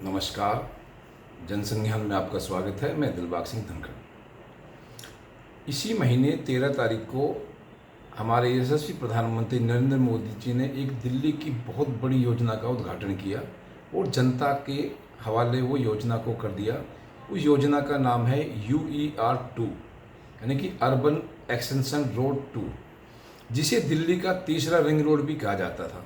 नमस्कार। जनसंज्ञान में आपका स्वागत है। मैं दिलबाग सिंह धनखड़। इसी महीने 13 तारीख को हमारे यशस्वी प्रधानमंत्री नरेंद्र मोदी जी ने एक दिल्ली की बहुत बड़ी योजना का उद्घाटन किया और जनता के हवाले वो योजना को कर दिया। उस योजना का नाम है UER-2 यानी कि अर्बन एक्सटेंशन रोड 2, जिसे दिल्ली का तीसरा रिंग रोड भी कहा जाता था।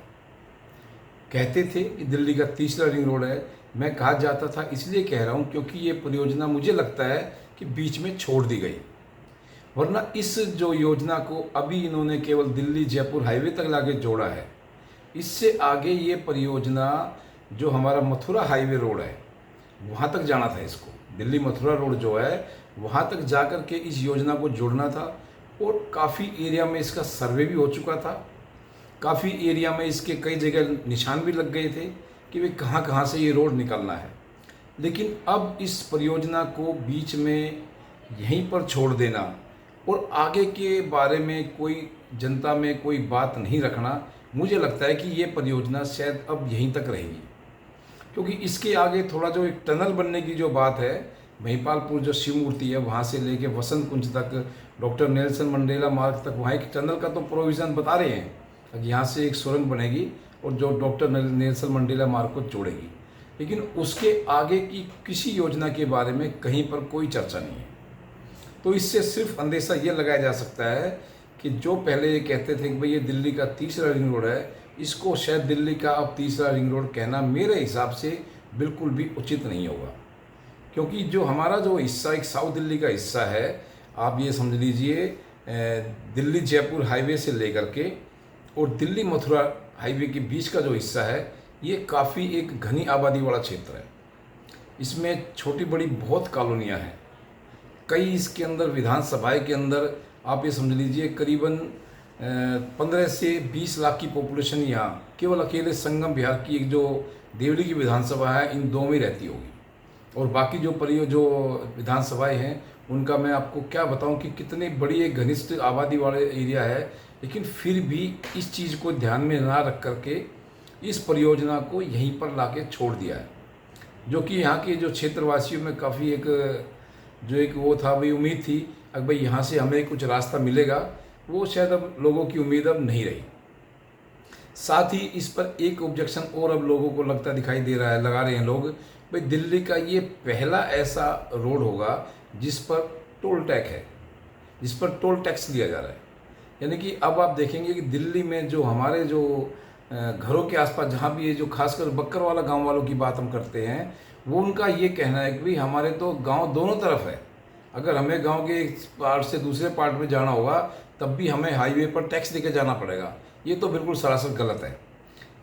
कहते थे कि दिल्ली का तीसरा रिंग रोड है। मैं कहा जाता था इसलिए कह रहा हूँ क्योंकि ये परियोजना मुझे लगता है कि बीच में छोड़ दी गई, वरना इस जो योजना को अभी इन्होंने केवल दिल्ली जयपुर हाईवे तक लाके जोड़ा है। इससे आगे ये परियोजना जो हमारा मथुरा हाईवे रोड है वहाँ तक जाना था। इसको दिल्ली मथुरा रोड जो है वहाँ तक जाकर के इस योजना को जोड़ना था और काफ़ी एरिया में इसका सर्वे भी हो चुका था। काफ़ी एरिया में इसके कई जगह निशान भी लग गए थे कि वे कहाँ कहाँ से ये रोड निकलना है। लेकिन अब इस परियोजना को बीच में यहीं पर छोड़ देना और आगे के बारे में कोई जनता में कोई बात नहीं रखना, मुझे लगता है कि ये परियोजना शायद अब यहीं तक रहेगी। क्योंकि इसके आगे थोड़ा जो एक टनल बनने की जो बात है, महिपालपुर जो शिव मूर्ति है वहाँ से लेके वसंत कुंज तक, डॉक्टर नेल्सन मंडेला मार्ग तक, वहाँ एक टनल का तो प्रोविज़न बता रहे हैं। यहाँ से एक सुरंग बनेगी और जो डॉक्टर नेल्सन मंडेला मार्ग को जोड़ेगी, लेकिन उसके आगे की किसी योजना के बारे में कहीं पर कोई चर्चा नहीं है। तो इससे सिर्फ अंदेशा ये लगाया जा सकता है कि जो पहले ये कहते थे कि भाई ये दिल्ली का तीसरा रिंग रोड है, इसको शायद दिल्ली का अब तीसरा रिंग रोड कहना मेरे हिसाब से बिल्कुल भी उचित नहीं होगा। क्योंकि जो हमारा जो हिस्सा एक साउथ दिल्ली का हिस्सा है, आप ये समझ लीजिए दिल्ली जयपुर हाईवे से लेकर के और दिल्ली मथुरा हाईवे के बीच का जो हिस्सा है, ये काफ़ी एक घनी आबादी वाला क्षेत्र है। इसमें छोटी बड़ी बहुत कॉलोनियाँ हैं। कई इसके अंदर विधानसभाएं के अंदर आप ये समझ लीजिए करीबन 15 से 20 लाख की पॉपुलेशन यहाँ केवल अकेले संगम बिहार की एक जो देवली की विधानसभा है, इन दो में रहती होगी। और बाकी जो विधानसभाएं हैं उनका मैं आपको क्या बताऊं कि कितनी बड़ी एक घनिष्ठ आबादी वाले एरिया है। लेकिन फिर भी इस चीज़ को ध्यान में ना रख करके इस परियोजना को यहीं पर लाके छोड़ दिया है, जो कि यहाँ के जो क्षेत्रवासियों में काफ़ी एक वो था भाई, उम्मीद थी कि भाई यहाँ से हमें कुछ रास्ता मिलेगा। वो शायद अब लोगों की उम्मीद अब नहीं रही। साथ ही इस पर एक ऑब्जेक्शन और अब लोगों को लगा रहे हैं लोग, भाई दिल्ली का ये पहला ऐसा रोड होगा जिस पर टोल टैक्स है, जिस पर टोल टैक्स लिया जा रहा है। यानी कि अब आप देखेंगे कि दिल्ली में जो हमारे जो घरों के आसपास जहाँ भी ये जो खासकर बक्करवाला गांव वालों की बात हम करते हैं, वो उनका ये कहना है कि भाई हमारे तो गांव दोनों तरफ है। अगर हमें गांव के एक पार्ट से दूसरे पार्ट में जाना होगा तब भी हमें हाईवे पर टैक्स देके जाना पड़ेगा। ये तो बिल्कुल सरासर गलत है।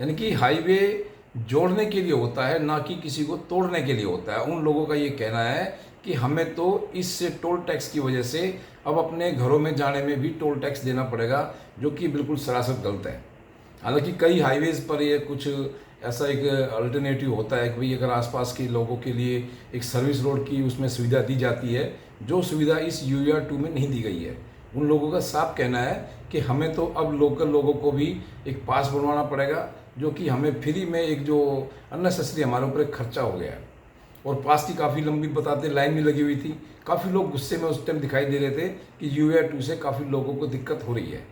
यानी कि हाईवे जोड़ने के लिए होता है, ना कि किसी को तोड़ने के लिए होता है। उन लोगों का ये कहना है कि हमें तो इस टोल टैक्स की वजह से अब अपने घरों में जाने में भी टोल टैक्स देना पड़ेगा, जो कि बिल्कुल सरासर गलत है। हालांकि कई हाईवेज़ पर ये कुछ ऐसा एक अल्टरनेटिव होता है कि भाई अगर आसपास के लोगों के लिए एक सर्विस रोड की उसमें सुविधा दी जाती है, जो सुविधा इस UER-2 में नहीं दी गई है। उन लोगों का साफ कहना है कि हमें तो अब लोकल लोगों को भी एक पास बनवाना पड़ेगा, जो कि हमें फ्री में एक जो अननेसेसरी हमारे ऊपर एक खर्चा हो गया है। और पास की काफ़ी लंबी बताते लाइन भी लगी हुई थी। काफ़ी लोग गुस्से में उस टाइम दिखाई दे रहे थे कि UER-2 से काफ़ी लोगों को दिक्कत हो रही है।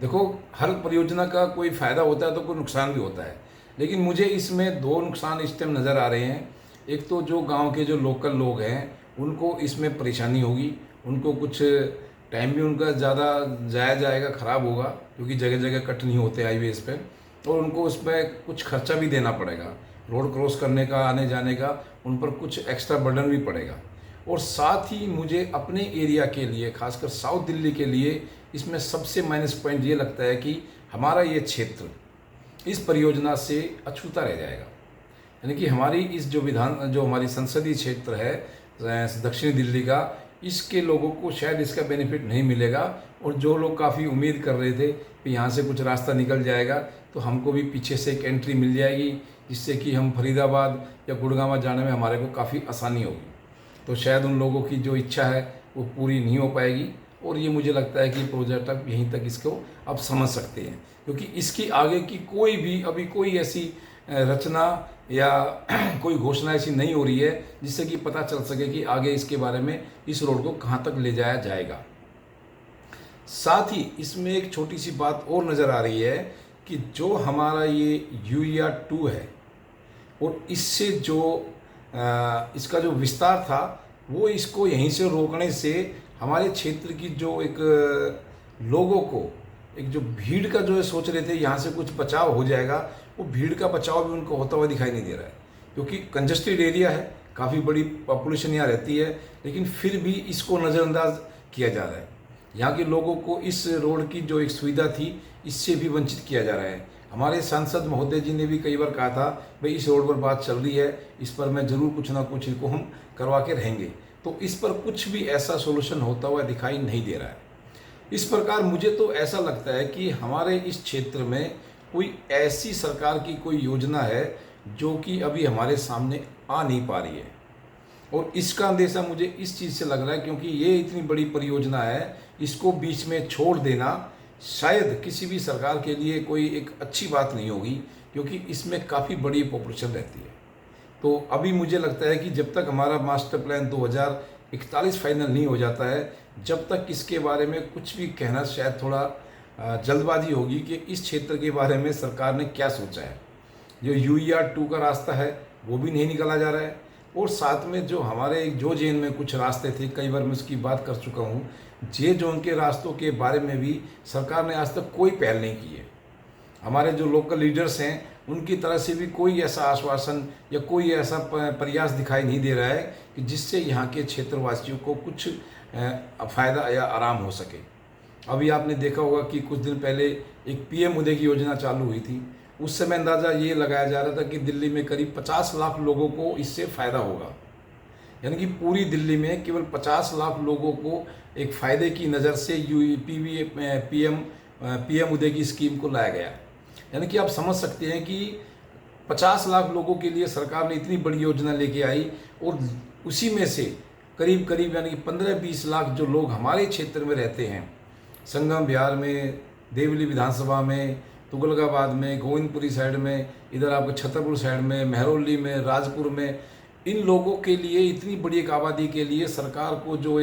देखो, हर परियोजना का कोई फ़ायदा होता है तो कोई नुकसान भी होता है, लेकिन मुझे इसमें दो नुकसान इस टाइम नज़र आ रहे हैं। एक तो जो गांव के जो लोकल लोग हैं उनको इसमें परेशानी होगी, उनको कुछ टाइम भी उनका ज़्यादा जाया जाएगा, ख़राब होगा, क्योंकि जगह जगह कट नहीं होते हाईवेज़ पे, और उनको उसमें कुछ खर्चा भी देना पड़ेगा। रोड क्रॉस करने का, आने जाने का, उन पर कुछ एक्स्ट्रा बर्डन भी पड़ेगा। और साथ ही मुझे अपने एरिया के लिए, खासकर साउथ दिल्ली के लिए, इसमें सबसे माइनस पॉइंट ये लगता है कि हमारा ये क्षेत्र इस परियोजना से अछूता रह जाएगा। यानी कि हमारी इस जो हमारी संसदीय क्षेत्र है दक्षिणी दिल्ली का, इसके लोगों को शायद इसका बेनिफिट नहीं मिलेगा। और जो लोग काफ़ी उम्मीद कर रहे थे कि यहाँ से कुछ रास्ता निकल जाएगा तो हमको भी पीछे से एक एंट्री मिल जाएगी, जिससे कि हम फरीदाबाद या गुड़गांव जाने में हमारे को काफ़ी आसानी होगी, तो शायद उन लोगों की जो इच्छा है वो पूरी नहीं हो पाएगी। और ये मुझे लगता है कि प्रोजेक्ट यहीं तक इसको अब समझ सकते हैं, क्योंकि इसकी आगे की कोई भी अभी कोई ऐसी रचना या कोई घोषणा ऐसी नहीं हो रही है जिससे कि पता चल सके कि आगे इसके बारे में इस रोड को कहाँ तक ले जाया जाएगा। साथ ही इसमें एक छोटी सी बात और नज़र आ रही है कि जो हमारा ये UER-2 है और इससे जो इसका जो विस्तार था वो इसको यहीं से रोकने से हमारे क्षेत्र की जो एक लोगों को एक जो भीड़ का जो है सोच रहे थे यहाँ से कुछ बचाव हो जाएगा, वो भीड़ का बचाव भी उनको होता हुआ दिखाई नहीं दे रहा है, क्योंकि कंजस्टेड एरिया है, काफ़ी बड़ी पॉपुलेशन यहाँ रहती है, लेकिन फिर भी इसको नज़रअंदाज किया जा रहा है। यहाँ के लोगों को इस रोड की जो एक सुविधा थी इससे भी वंचित किया जा रहा है। हमारे सांसद महोदय जी ने भी कई बार कहा था भाई इस रोड पर बात चल रही है, इस पर मैं ज़रूर कुछ ना कुछ इनको हम करवा के रहेंगे, तो इस पर कुछ भी ऐसा सोल्यूशन होता हुआ दिखाई नहीं दे रहा है। इस प्रकार मुझे तो ऐसा लगता है कि हमारे इस क्षेत्र में कोई ऐसी सरकार की कोई योजना है जो कि अभी हमारे सामने आ नहीं पा रही है, और इसका अंदेशा मुझे इस चीज़ से लग रहा है क्योंकि ये इतनी बड़ी परियोजना है, इसको बीच में छोड़ देना शायद किसी भी सरकार के लिए कोई एक अच्छी बात नहीं होगी, क्योंकि इसमें काफ़ी बड़ी पॉपुलेशन रहती है। तो अभी मुझे लगता है कि जब तक हमारा मास्टर प्लान 2041 फाइनल नहीं हो जाता है, जब तक इसके बारे में कुछ भी कहना शायद थोड़ा जल्दबाजी होगी कि इस क्षेत्र के बारे में सरकार ने क्या सोचा है। जो UER-2 का रास्ता है वो भी नहीं निकाला जा रहा है, और साथ में जो हमारे जो जोन में कुछ रास्ते थे, कई बार मैं उसकी बात कर चुका हूँ, जे जोन के रास्तों के बारे में भी सरकार ने आज तक कोई पहल नहीं की है। हमारे जो लोकल लीडर्स हैं उनकी तरफ से भी कोई ऐसा आश्वासन या कोई ऐसा प्रयास दिखाई नहीं दे रहा है कि जिससे यहाँ के क्षेत्रवासियों को कुछ फ़ायदा या आराम हो सके। अभी आपने देखा होगा कि कुछ दिन पहले एक PM उदय की योजना चालू हुई थी, उस समय अंदाज़ा ये लगाया जा रहा था कि दिल्ली में करीब 50 लाख लोगों को इससे फ़ायदा होगा, यानी कि पूरी दिल्ली में केवल 50 लाख लोगों को एक फ़ायदे की नज़र से PM उदय की स्कीम को लाया गया। यानी कि आप समझ सकते हैं कि 50 लाख लोगों के लिए सरकार ने इतनी बड़ी योजना लेके आई, और उसी में से करीब करीब यानी कि 15-20 लाख जो लोग हमारे क्षेत्र में रहते हैं, संगम बिहार में, देवली विधानसभा में, तुगलकाबाद में, गोविंदपुरी साइड में, इधर आपके छतरपुर साइड में, महरौली में, राजपुर में, इन लोगों के लिए इतनी बड़ी एक आबादी के लिए सरकार को जो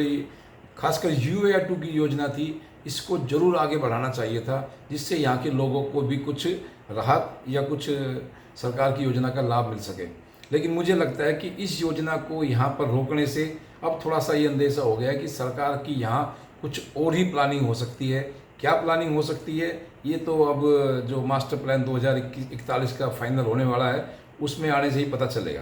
खासकर UER-2 की योजना थी इसको ज़रूर आगे बढ़ाना चाहिए था, जिससे यहाँ के लोगों को भी कुछ राहत या कुछ सरकार की योजना का लाभ मिल सके। लेकिन मुझे लगता है कि इस योजना को यहाँ पर रोकने से अब थोड़ा सा ये अंदेशा हो गया है कि सरकार की यहाँ कुछ और ही प्लानिंग हो सकती है। क्या प्लानिंग हो सकती है ये तो अब जो मास्टर प्लान 2041 का फाइनल होने वाला है उसमें आने से ही पता चलेगा,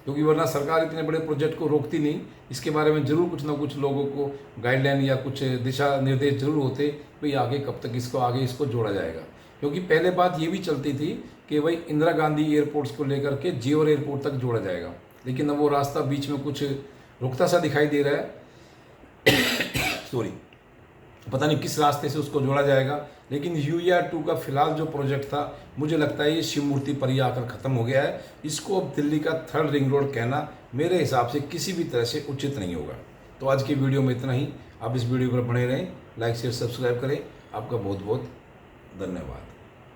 क्योंकि वरना सरकार इतने बड़े प्रोजेक्ट को रोकती नहीं। इसके बारे में ज़रूर कुछ ना कुछ लोगों को गाइडलाइन या कुछ दिशा निर्देश जरूर होते भाई आगे कब तक इसको जोड़ा जाएगा। क्योंकि पहले बात ये भी चलती थी कि भाई इंदिरा गांधी एयरपोर्ट्स को लेकर के जेवर एयरपोर्ट तक जोड़ा जाएगा, लेकिन अब वो रास्ता बीच में कुछ रुकता सा दिखाई दे रहा है सॉरी, पता नहीं किस रास्ते से उसको जोड़ा जाएगा। लेकिन UER-2 का फिलहाल जो प्रोजेक्ट था मुझे लगता है ये शिव मूर्ति पर ही आकर ख़त्म हो गया है। इसको अब दिल्ली का 3rd रिंग रोड कहना मेरे हिसाब से किसी भी तरह से उचित नहीं होगा। तो आज की वीडियो में इतना ही। आप इस वीडियो पर बने रहें, लाइक शेयर सब्सक्राइब करें। आपका बहुत बहुत धन्यवाद।